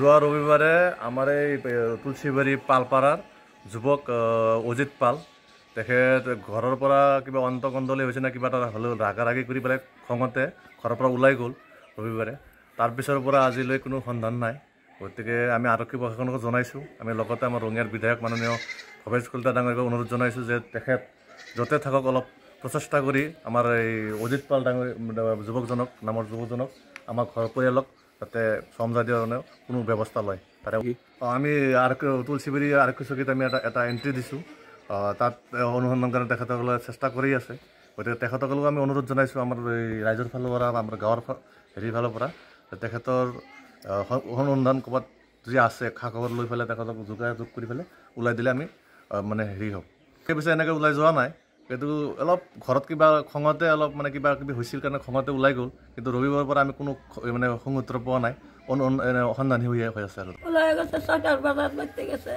যোৱা ৰবিবাৰে আমাৰ এই তুলসীবাৰী পালপাৰাৰ যুৱক অজিত পাল তেখেত ঘৰৰ পৰা কিবা অন্তকণ্ডলী হৈছে না কিবা এটা হ'লেও ৰাগাৰাগি কৰি পেলাই খঙতে ঘৰৰ পৰা ওলাই গ'ল ৰবিবাৰে। তাৰপিছৰ পৰা আজিলৈ কোনো সন্ধান নাই। গতিকে আমি আৰক্ষী প্ৰশাসনক জনাইছোঁ। আমি লগতে আমাৰ ৰঙিয়াৰ বিধায়ক মাননীয় ভৱেশ কলিতা ডাঙৰীয়াক অনুৰোধ জনাইছোঁ যে তেখেত য'তে থাকক অলপ প্ৰচেষ্টা কৰি আমাৰ এই অজিত পাল যুৱকজনক নামৰ যুৱকজনক আমাৰ ঘৰ পৰিয়ালক যাতে সমজা দিয়াৰ কাৰণে কোনো ব্যৱস্থা লয়। তাৰে আমি তুলসীবাৰী আৰক্ষী চকীত আমি এটা এণ্ট্ৰি দিছোঁ। তাত অনুসন্ধান কাৰণে তেখেতসকলে চেষ্টা কৰি আছে। গতিকে তেখেতসকলক আমি অনুৰোধ জনাইছোঁ আমাৰ এই ৰাইজৰ ফালৰ পৰা আমাৰ গাঁৱৰ ফালৰ পৰা তেখেতৰ অনুসন্ধান ক'ৰবাত যদি আছে খা খবৰ লৈ পেলাই তেখেতক যোগাযোগ কৰি পেলাই ওলাই দিলে আমি মানে হ'ম। সেই পিছে এনেকৈ ওলাই যোৱা নাই, কিন্তু অলপ ঘৰত কিবা খঙতে অলপ মানে কিবা কিবি হৈছিল কাৰণে খঙতে ওলাই গ'ল। কিন্তু ৰবিবাৰৰ পৰা আমি কোনো মানে সংসূত্ৰ পোৱা নাই, সন্ধানী হৈ আছে আৰু ওলাই গৈছে 6টার বাজার বাজতে গেছে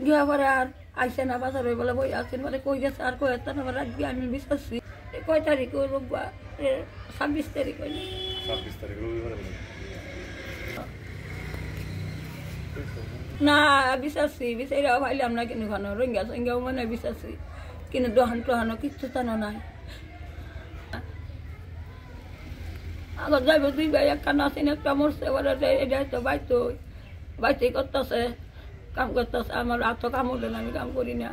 গিয়া পরে আর আইসে না বাজার হয়ে বলে বই আসেন মানে কই গেছে আর কই একটা আমার রাখবি আমি বিশ্বাসী কয় তারিখ রোববার 26 তারিখ হইল 26 তারিখ রবিবার না বিশ্বাসী বিচারা ভাইলাম না কিন্তু খানো রোহিঙ্গা সঙ্গেও মানে বিশ্বাসী কিন্তু দোহান টোহানো কিচ্ছু জানো নাই। আগত যাইব 2 ভাই একটা নাসিন একটা মরছে বলে এটা তো বাইতেই করতেছে কাম করতেছে আমার আর তো কাম হলে না আমি কাম করি না।